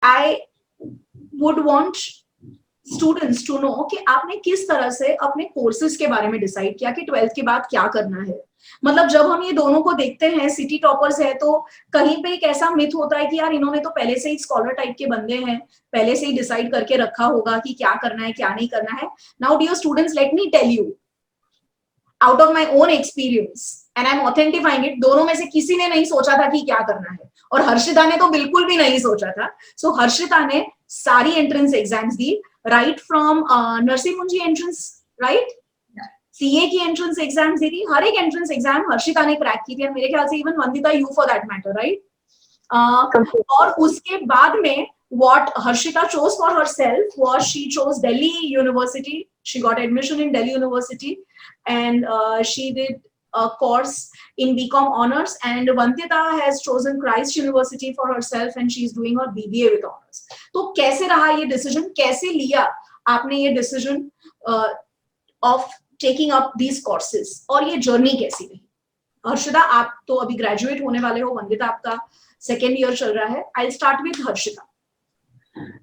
I would want students to know कि आपने किस तरह से अपने कोर्सेज के बारे में डिसाइड किया कि 12th के बाद क्या करना है. मतलब जब हम ये दोनों को देखते हैं, सिटी टॉपर्स है तो कहीं पे एक ऐसा मिथ होता है कि यार इन्होंने तो पहले से ही स्कॉलर टाइप के बंदे हैं, पहले से ही डिसाइड करके रखा होगा कि क्या करना है क्या नहीं करना है. Now dear students, let me tell you out of my own experience and I am authenticating it, दोनों में से किसी ने नहीं सोचा था कि क्या करना है, और हर्षिता ने तो बिल्कुल भी नहीं सोचा था. सो हर्षिता ने सारी एंट्रेंस एग्जाम्स दी, right from Narsee Monjee entrance, right, CA की एंट्रेंस एग्जाम्स दी थी, हर एक एंट्रेंस एग्जाम हर्षिता ने क्रैक की थी, मेरे ख्याल से even Vandita you for that matter, right. और उसके बाद में what Harshita chose for herself was she chose Delhi University. She got admission in Delhi University and she did a course in BCom honors, and Vantita has chosen Christ University for herself and she is doing her BBA with honors. तो कैसे रहा ये decision, कैसे लिया आपने ये decision of taking up these courses, और ये जर्नी कैसी रही? हर्षिता आप तो अभी ग्रेजुएट होने वाले हो, वंदिता आपका सेकेंड ईयर चल रहा है. I start with Harshita.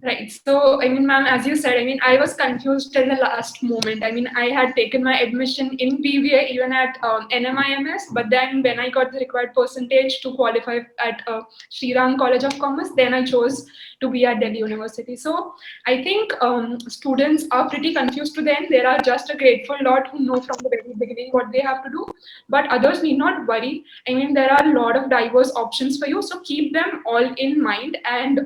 Right. So, I mean, ma'am, as you said, I mean, I was confused till the last moment. I mean, I had taken my admission in BBA even at NMIMS, but then when I got the required percentage to qualify at Sri Ram College of Commerce, then I chose to be at Delhi University. So, I think students are pretty confused to them. There are just a grateful lot who know from the very beginning what they have to do, but others need not worry. I mean, there are a lot of diverse options for you, so keep them all in mind and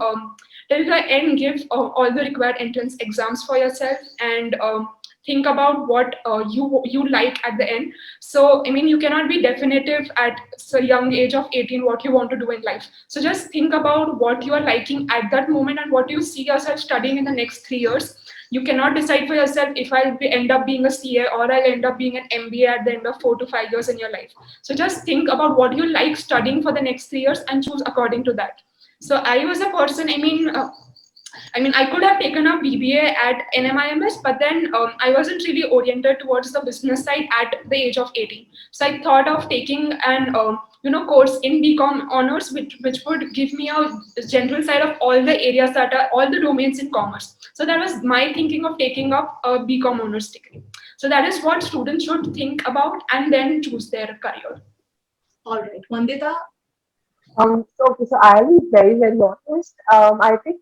till the end give all the required entrance exams for yourself and think about what you like at the end. So I mean, you cannot be definitive at a young age of 18 what you want to do in life. So just think about what you are liking at that moment and what you see yourself studying in the next 3 years. You cannot decide for yourself if I'll end up being a CA or I'll end up being an MBA at the end of 4 to 5 years in your life. So just think about what you like studying for the next 3 years and choose according to that. So I was a person, I could have taken up BBA at NMIMS, but then I wasn't really oriented towards the business side at the age of 18. So I thought of taking an course in BCom honors, which would give me a general side of all the areas that are all the domains in commerce. So that was my thinking of taking up a BCom honors degree. So that is what students should think about and then choose their career. All right, Vandita. So I'll be very, very honest. I think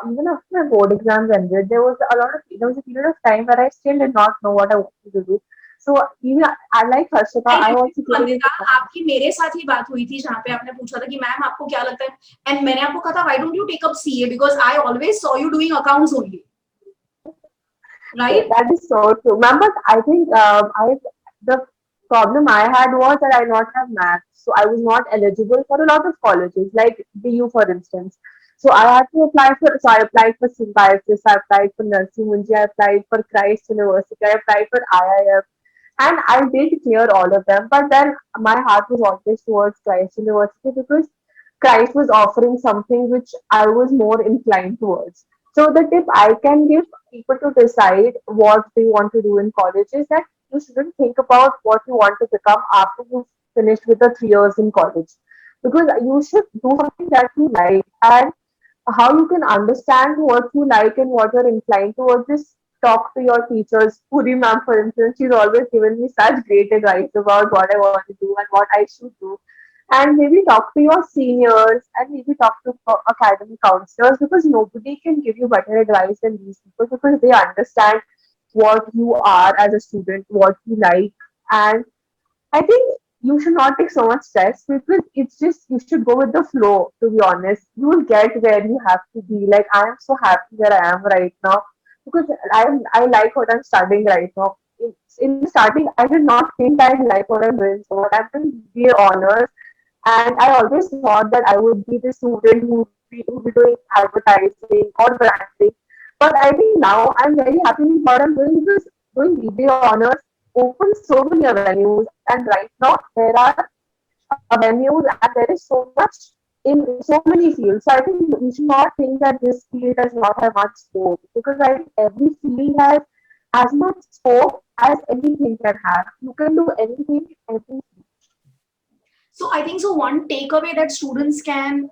even after my board exams ended, there was a period of time where I still did not know what I wanted to do. So even I like Harshita, I also Vandita, आपकी मेरे साथ ही बात हुई थी जहाँ पे आपने पूछा था कि मैम आपको क्या लगता है, एंड मैंने आपको कहा था why don't you take up CA because I always saw you doing accounts only, right? That is so true, ma'am. But I think the problem I had was that I did not have math, so I was not eligible for a lot of colleges, like DU, for instance. So I had to apply for. So I applied for Symbiosis, I applied for Nursing Munji, I applied for Christ University, I applied for IIF, and I did clear all of them. But then my heart was always towards Christ University because Christ was offering something which I was more inclined towards. So the tip I can give people to decide what they want to do in college is that you shouldn't think about what you want to become after you've finished with the 3 years in college. Because you should do something that you like, and how you can understand what you like and what you're inclined towards, just talk to your teachers. Puri ma'am, for instance, she's always given me such great advice about what I want to do and what I should do. And maybe talk to your seniors and maybe talk to academic counselors, because nobody can give you better advice than these people, because they understand what you are as a student, what you like. And I think you should not take so much stress, because it's just you should go with the flow. To be honest, you will get where you have to be. Like, I am so happy where I am right now, because I like what I'm studying right now. In the starting, I did not think I like what I'm doing. So what I'm doing BA honors, and I always thought that I would be the student who would be doing advertising or branding. But I think now I'm very happy with what I'm doing, because doing BBA honors opens so many avenues, and right now there are avenues and there is so much in so many fields. So I think you should not think that this field does not have much scope, because I think every field has as much scope as anything can have. You can do anything in every field. So I think so one takeaway that students can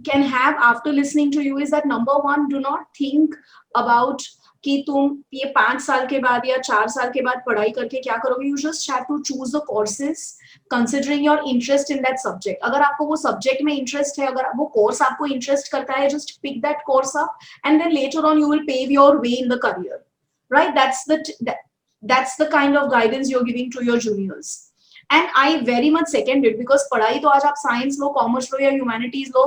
can have after listening to you is that number one, do not think about कि तुम ये 5 साल के बाद या 4 साल के बाद पढ़ाई करके क्या करोगे. You just have to choose the courses considering your interest in that subject. अगर आपको वो subject में interest है, अगर वो course आपको interest करता है, just pick that course up and then later on you will pave your way in the career, right? That's the kind of guidance you're giving to your juniors. And I very much second it because पढ़ाई तो आज आप science लो, commerce लो या humanities लो,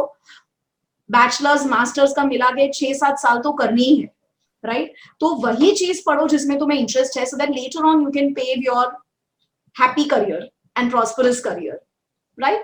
bachelor's, master's का मिला के 6-7 साल तो करनी ही है, right? तो वही चीज पढ़ो जिसमें तुम्हें interest है, so that later on you can pave your happy career and prosperous career, right?